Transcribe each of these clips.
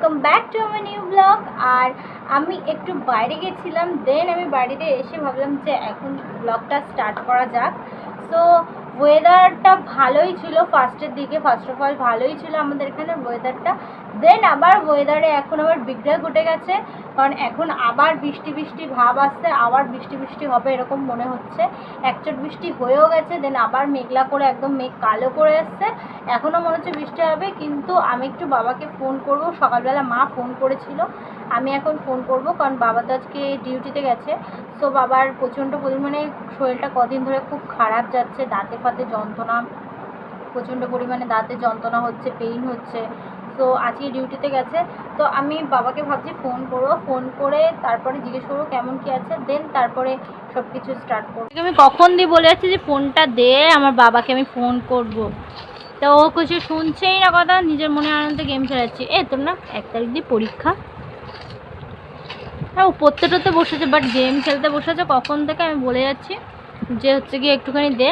Welcome back to আমার new blog. আর আমি একটু বাইরে গেছিলাম, দেন আমি বাড়িতে এসে ভাবলাম যে এখন ব্লগটা স্টার্ট করা যাক। সো ওয়েদারটা ভালোই ছিল ফার্স্ট অফ অল ভালোই ছিল আমাদের এখানে ওয়েদারটা। দেন আবার ওয়েদারে এখন আবার বিঘ্ন ঘটে গেছে, কারণ এখন আবার বৃষ্টি ভাব আসছে, আবার বৃষ্টি হবে এরকম মনে হচ্ছে। একচট বৃষ্টি হয়েও গেছে, দেন আবার মেঘলা করে একদম মেঘ কালো করে আসছে, এখনও মনে হচ্ছে বৃষ্টি হবে। কিন্তু আমি একটু বাবাকে ফোন করব, সকালবেলা মা ফোন করেছিল, আমি এখন ফোন করব, কারণ বাবা তো আজকে ডিউটিতে গেছে। তো বাবার প্রচণ্ড পরিমাণে শরীরটা কদিন ধরে খুব খারাপ যাচ্ছে, দাঁতে ফাতে যন্ত্রণা, প্রচণ্ড পরিমাণে দাঁতে যন্ত্রণা হচ্ছে, পেইন হচ্ছে। তো আজকে ডিউটিতে গেছে, তো আমি বাবাকে ভাবছি ফোন করবো, ফোন করে তারপরে জিজ্ঞেস করবো কেমন কী আছে, দেন তারপরে সব কিছু স্টার্ট করবো। আমি কখন দিয়ে বলে যাচ্ছি যে ফোনটা দে, আমার বাবাকে আমি ফোন করব। তো ও কিছু শুনছেই না কথা, নিজের মনে আনন্দে গেম খেলাচ্ছি। তোর না 1 তারিখ দিয়ে পরীক্ষা? হ্যাঁ, ও পড়তে টড়তে বসেছে, বাট গেম খেলতে বসেছে কখন থেকে আমি বলে যাচ্ছি যে হচ্ছে কি একটুখানি দে।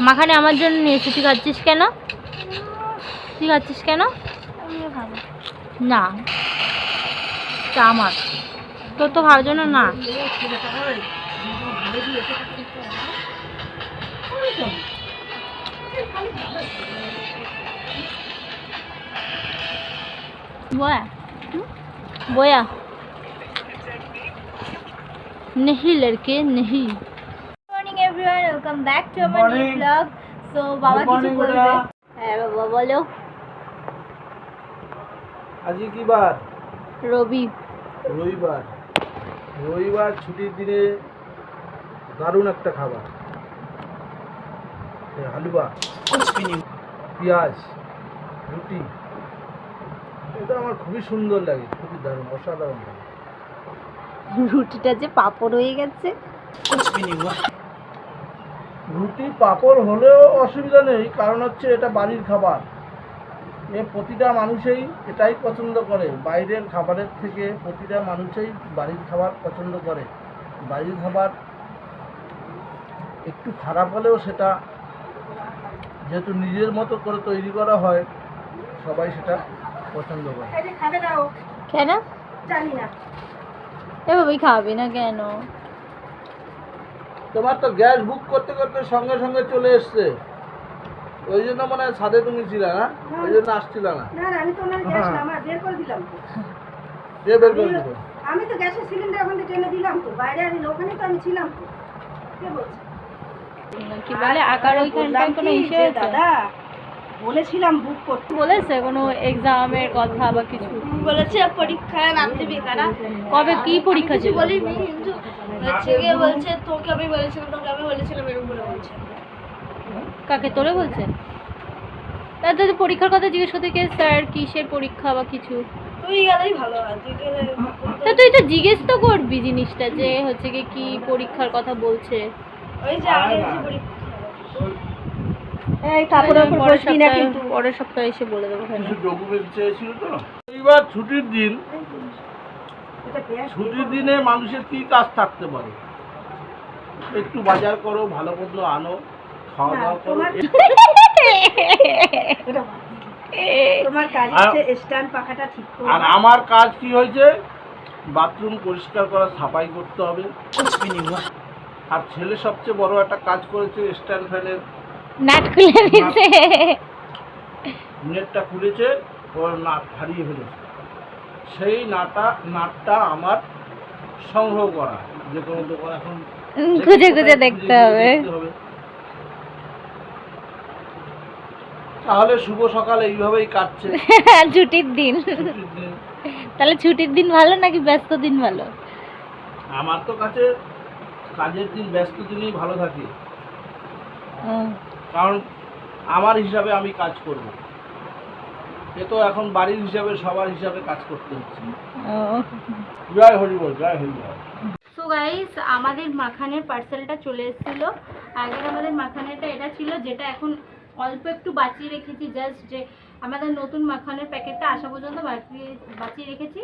মাখানে আমার জন্য নিয়েছি, তুই খাচ্ছিস কেন? না আমার, তোর তো খাওয়ার জন্য না। बोया नहीं लड़के नहीं। Morning everyone, welcome back to our new blog. So बाबा কিছু বলবে? হ্যাঁ বাবা বলো। আজকে কি বার? রবিবার। রবিবার ছুটির দিনে দারুণ একটা খাবার, হালুয়া, পেঁয়াজ, রুটি, এটা আমার খুবই সুন্দর লাগে, খুবই দারুণ, অসাধারণ লাগে। রুটিটা যে পাপড় হয়ে গেছে। রুটি পাঁপড় হলেও অসুবিধা নেই, কারণ হচ্ছে এটা বাড়ির খাবার। প্রতিটা মানুষই এটাই পছন্দ করে, বাইরের খাবারের থেকে প্রতিটা মানুষই বাড়ির খাবার পছন্দ করে। বাড়ির খাবার একটু খারাপ হলেও সেটা যেহেতু নিজের মতো করে তৈরি করা হয়, সবাই সেটা পছন্দ করে। কেন জানি না, এভাবেই খাবি না কেন? তোমার তো গ্যাস বুক করতে করতে সঙ্গে সঙ্গে চলে এসছে, ওই জন্য মনে হয় ছাদে তুমি ছিলে না, ওই জন্য আসছিল না। না না, আমি তো ওনার গ্যাস আমার বের করে দিলাম তো। কে বের করে দিল? আমি তো গ্যাসের সিলিন্ডার ওখান থেকে টেনে দিলাম তো, বাইরে আর ওখানে তো আমি ছিলাম তো। কে বলছে? কি বলে আকার ওইখানটায় কোনো ইস্যু আছে? দাদা বলেছিলাম বুক করতে, বলেছে কোনো এক্সামের কথা বা কিছু? বলেছে পরীক্ষায় নামতে বেকারা। কবে কি পরীক্ষা ছিল? বলিনি, কিন্তু হচ্ছে গিয়ে বলছে তোকে আমি বলেছিলাম এরকম করে বলছে। কাকে? তোরে বলছে? তাদের পরীক্ষার কথা জিজ্ঞেস করতে কে স্যার কিসের পরীক্ষা বা কিছু? তুই গেলেই ভালো হয়, তুই গেলে। তা তুই তো জিজ্ঞেস তো করবি জিনিসটা, যে হচ্ছে কি পরীক্ষার কথা বলছে। ওই যে আগে যে পরীক্ষা, এই কাপড়ের উপর বসবি না কিন্তু। পরের সপ্তাহে এসে বলে দেবো। কিছু ডকুমেন্ট চেয়েছিল তো। এবার ছুটির দিন, ছুটির দিনে মানুষের কি কাজ থাকতে পারে? একটু বাজার করো, ভালো মন্দ আনো, খাওয়া দাওয়া করো। তোমার কাজ হচ্ছে স্ট্যান্ড পাখাটা ঠিক করো। আর আমার কাজ কি হয়েছে? বাথরুম পরিষ্কার করা, সাফাই করতে হবে। আর ছেলে সবচেয়ে বড় একটা কাজ করেছে, স্ট্যান্ড ফ্যানের নাট খুলে দিতে, নেটটা খুলেছে, ওর নাট হারিয়ে ফেলেছে। সেই নাটটা আমার সংগ্রহ করা, যে কোনো দোকান এখন খুঁজে দেখতে হবে। তাহলে শুভ সকাল এইভাবেই কাটছে। ছুটির দিন। তাহলে ছুটির দিন ভালো নাকি ব্যস্ত দিন ভালো? আমার তো কাছে কাজের দিন, ব্যস্ত দিনই ভালো থাকি, কারণ আমার হিসাবে আমি কাজ করব। এ তো এখন বাড়ির হিসাবে, সবার হিসাবে কাজ করতে হচ্ছে। জয় হরি বল, জয় হরি বল। সো গাইস, আমাদের মাখানের পার্সেলটা চলে এসেছিলো। আগের আমাদের মাখানেটা এটা ছিল, যেটা এখন অল্প একটু বাঁচিয়ে রেখেছি, জাস্ট যে আমাদের নতুন মাখানের প্যাকেটটা আসা পর্যন্ত বাঁচিয়ে রেখেছি।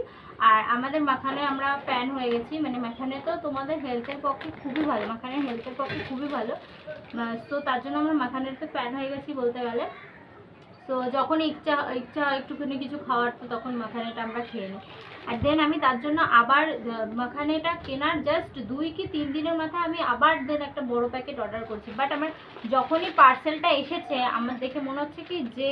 আর আমাদের মাখানে আমরা ফ্যান হয়ে গেছি, মানে মাখানে তো তোমাদের হেলথের পক্ষে খুবই ভালো, মাখানের হেলথের পক্ষে খুবই ভালো। তো তার জন্য আমরা মাখানেতে ফ্যান হয়ে গেছি বলতে গেলে। তো যখন ইচ্ছা ইচ্ছা একটুখানি কিছু খাওয়ার, তো তখন মাখানেটা আমরা খেয়ে নিই। আর দেন আমি তার জন্য আবার মাখানেটা কেনার জাস্ট 2 কি 3 দিনের মাথায় আমি আবার দেন একটা বড় প্যাকেট অর্ডার করছি। বাট আমার যখনই পার্সেলটা এসেছে আমার দেখে মনে হচ্ছে কি যে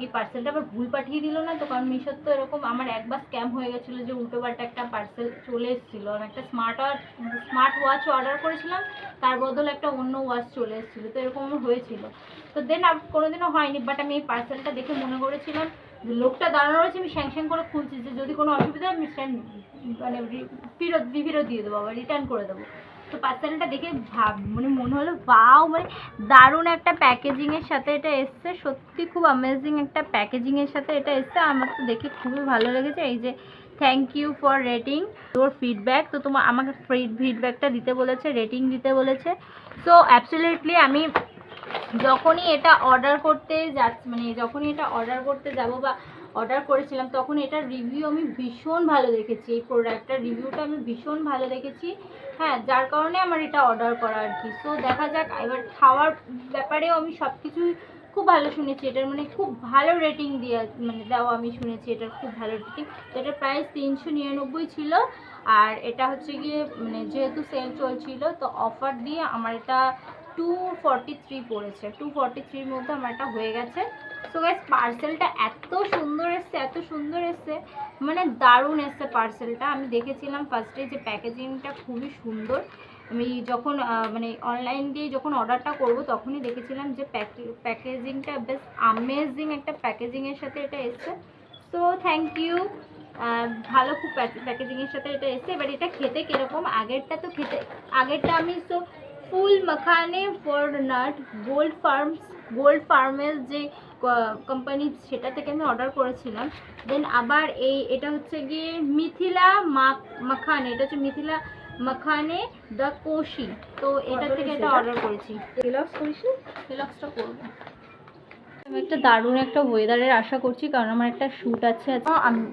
এই পার্সেলটা আবার ভুল পাঠিয়ে দিল না তো, কারণ মিশোর তো এরকম আমার একবার স্ক্যাম হয়ে গেছিলো যে উল্টোপাল্টা একটা পার্সেল চলে এসেছিলো। আমি একটা স্মার্ট ওয়াচ অর্ডার করেছিলাম, তার বদলে একটা অন্য ওয়াচ চলে এসেছিলো, তো এরকম আমার হয়েছিল। তো দেন কোনোদিনও হয়নি, বাট আমি এই পার্সেলটা দেখে মনে করেছিলাম যে লোকটা দাঁড়ানো রয়েছে, আমি স্যাংশন করে খুলছি যে যদি কোনো অসুবিধা হয় আমি মানে ফেরত দিয়ে দেবো, আবার রিটার্ন করে দেবো। তো পার্সেলটা দেখে মানে মনে হলো বাও, মানে দারুণ একটা প্যাকেজিংয়ের সাথে এটা এসছে, সত্যি খুব অ্যামেজিং একটা প্যাকেজিংয়ের সাথে এটা এসছে। আমার তো দেখে খুবই ভালো লেগেছে। এই যে থ্যাংক ইউ ফর রেটিং তোর ফিডব্যাক, তো তোমার আমাকে ফিডব্যাকটা দিতে বলেছে, রেটিং দিতে বলেছে। সো অ্যাবসলিউটলি আমি যখনই এটা অর্ডার করতে যাবো বা অর্ডার করেছিলাম, তখন এটার রিভিউ আমি ভীষণ ভালো দেখেছি, এই প্রোডাক্টটার রিভিউটা আমি ভীষণ ভালো দেখেছি। হ্যাঁ, যার কারণে আমার এটা অর্ডার করা আর কি। সো দেখা যাক, এবার খাওয়ার ব্যাপারেও আমি সব কিছুই খুব ভালো শুনেছি, এটার মানে খুব ভালো রেটিং দেওয়া আমি শুনেছি, এটার খুব ভালো রেটিং। তো এটার প্রাইস 399 ছিল, আর এটা হচ্ছে গিয়ে মানে যেহেতু সেল চলছিল তো অফার দিয়ে আমার এটা 243 পড়েছে, 243-র মধ্যে আমার এটা হয়ে গেছে। সো গাইস, পার্সেলটা এত সুন্দর এসছে, মানে দারুণ এসছে পার্সেলটা। আমি দেখেছিলাম ফার্স্টে যে প্যাকেজিংটা খুবই সুন্দর। আমি যখন মানে অনলাইন দিয়ে যখন অর্ডারটা করব তখনই দেখেছিলাম যে প্যাকেজিংটা বেশ আমেজিং একটা প্যাকেজিংয়ের সাথে এটা এসছে। সো থ্যাংক ইউ, ভালো খুব প্যাকেজিংয়ের সাথে এটা এসছে। এবার এটা খেতে কীরকম, আগেরটা আমি ফুল মাখানে ফর নাট গোল্ড ফার্মের যে কোম্পানি সেটা থেকে আমি অর্ডার করেছিলাম। দেন আবার এটা হচ্ছে গিয়ে মিথিলা মাখানে, এটা হচ্ছে মিথিলা মাখানে দ্য কোশি, তো এটা থেকে এটা অর্ডার করেছি। রিল্যাক্সটা করবো। আমি একটা দারুণ একটা ওয়েদারের আশা করছি, কারণ আমার একটা শ্যুট আছে।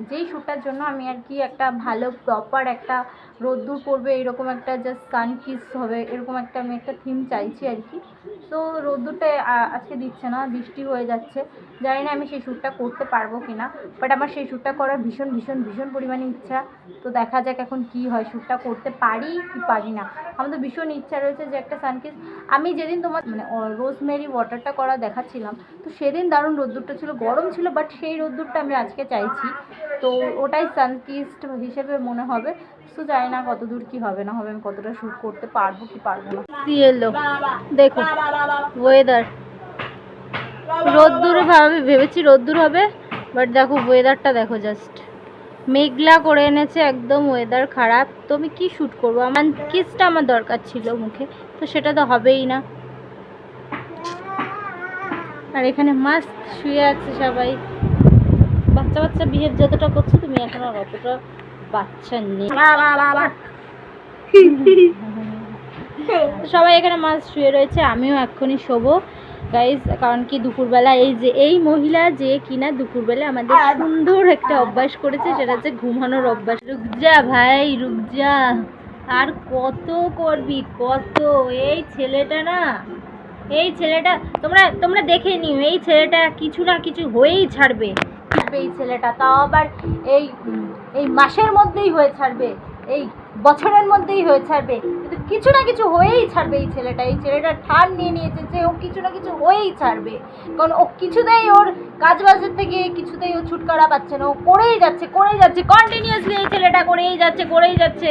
যেই শ্যুটটার জন্য আমি আর কি একটা ভালো প্রপার একটা রোদ্দুর পড়বে এরকম একটা জাস্ট সান কিস হবে এরকম একটা আমি একটা থিম চাইছি আর কি। তো রোদ্দুরটা আজকে দিচ্ছে না, বৃষ্টি হয়ে যাচ্ছে, জানি না আমি সেই শ্যুটটা করতে পারবো কিনা, বাট আমার সেই শ্যুটটা করার ভীষণ ভীষণ ভীষণ পরিমাণে ইচ্ছা। তো দেখা যাক এখন কি হয়, শ্যুটটা করতে পারি কি পারি না। আমার তো ভীষণ ইচ্ছা রয়েছে যে একটা সানকিস, আমি যেদিন তোমার মানে রোজমেরি ওয়াটারটা করা দেখাচ্ছিলাম, তো সেদিন দারুণ রোদ্দুরটা ছিল, গরম ছিল, বাট সেই রোদ্দুরটা আমি আজকে চাইছি। তো ওটাই সানকিস্ট হিসেবে মনে হবে। তো জানি না কত দূর কী হবে না হবে, আমি কতটা শ্যুট করতে পারবো কি পারবো না। এলো দেখো ওয়েদার, রোদ্দুর ভেবেছি রোদ্দুর হবে, বাট দেখো ওয়েদারটা দেখো, জাস্ট মেঘলা করে এনেছে, একদম ওয়েদার খারাপ। তো আমি কী শ্যুট করবো, আমার কিসটা আমার দরকার ছিল মুখে, তো সেটা তো হবেই না। আর এখানে মাস্ক শুয়ে আছে সবাই, বাচ্চা বিহেভ যতটা করছো তুমি এখন আর অতটা বাচ্চা নেই। সবাই এখানে মাস্ক শুয়ে রয়েছে, আমিও এক্ষুনি শোবো গাইজ, কারণ কি দুপুরবেলা এই মহিলা যে কিনা দুপুরবেলা আমাদের সুন্দর একটা অভ্যাস করেছে, সেটা হচ্ছে ঘুমানোর অভ্যাস। রুকজা ভাই রুকজা, আর কত করবি কত, এই ছেলেটা তোমরা দেখে নিও, এই ছেলেটা কিছু না কিছু হয়েই ছাড়বে। এই ছেলেটা তাও আবার এই মাসের মধ্যেই হয়ে ছাড়বে, এই বছরের মধ্যেই হয়ে ছাড়বে, কিন্তু কিছু না কিছু হয়েই ছাড়বে। এই ছেলেটা ঠান নিয়ে নিয়েছে যে ও কিছু না কিছু হয়েই ছাড়বে, কারণ ও কিছুতেই ওর কাজ বাজের থেকে কিছুতেই ও ছুটকারা পাচ্ছে না, ও করেই যাচ্ছে কন্টিনিউয়াসলি, এই ছেলেটা করেই যাচ্ছে।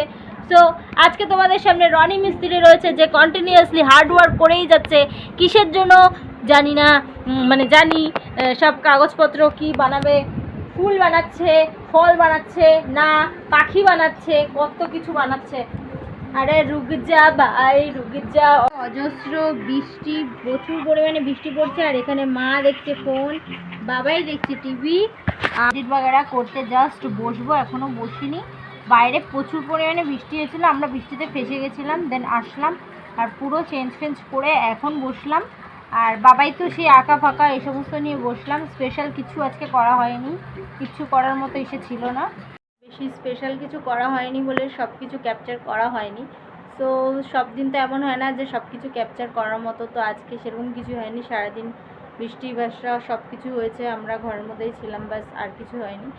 সো আজকে তোমাদের সামনে রনি মিস্ত্রি রয়েছে, যে কন্টিনিউয়াসলি হার্ড ওয়ার্ক করেই যাচ্ছে। কিসের জন্য জানি না, মানে জানি সব কাগজপত্র কি বানাবে, ফুল বানাচ্ছে, ফল বানাচ্ছে, না পাখি বানাচ্ছে, কত কিছু বানাচ্ছে। আরে রুকজা ভাই রুকজা, অজস্র বৃষ্টি, প্রচুর পরিমাণে বৃষ্টি পড়ছে, আর এখানে মা দেখছে ফোন, বাবাই দেখছে টিভি। এডিট বাগেরা করতে জাস্ট বসবো, এখনও বসিনি। বাইরে প্রচুর পরিমাণে বৃষ্টি হয়েছিল, আমরা বৃষ্টিতে ফেসে গেছিলাম, দেন আসলাম আর পুরো চেঞ্জ করে এখন বসলাম। আর বাবাই তো সেই আঁকা ফাঁকা এই সমস্ত নিয়ে বসলাম। স্পেশাল কিছু আজকে করা হয়নি, কিছু করার মতো এসে ছিল না, বেশি স্পেশাল কিছু করা হয়নি বলে সব কিছু ক্যাপচার করা হয়নি। সো সব দিন তো এমন হয় না যে সব কিছু ক্যাপচার করার মতো, তো আজকে সেরকম কিছু হয়নি। সারাদিন বৃষ্টি বাসরা সব কিছু হয়েছে, আমরা ঘরের মধ্যেই ছিলাম, ব্যাস আর কিছু হয়নি।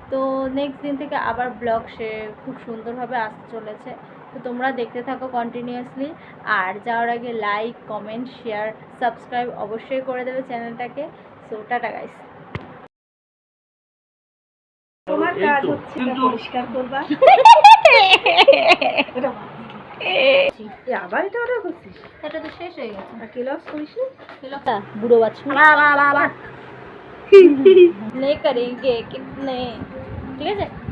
তো নেক্সট দিন থেকে আবার ব্লগ সে খুব সুন্দরভাবে আসতে চলেছে। তো তোমরা দেখতে থাকো কন্টিনিউয়াসলি, আর যাওয়ার আগে লাইক, কমেন্ট, শেয়ার, সাবস্ক্রাইব অবশ্যই করে দেবে চ্যানেলটাকে। So tata guys. তোমার এই কাজ তো, হচ্ছে এটা কিন্তু- পরিষ্কার করবা। এটা বাদ। আবার এটা অর্ডার করছিস? এটা তো শেষ হয়ে গেছে। আর কি লস করিস না? বুড়ো বাচ্চা ले करेंगे कितने, ঠিক আছে।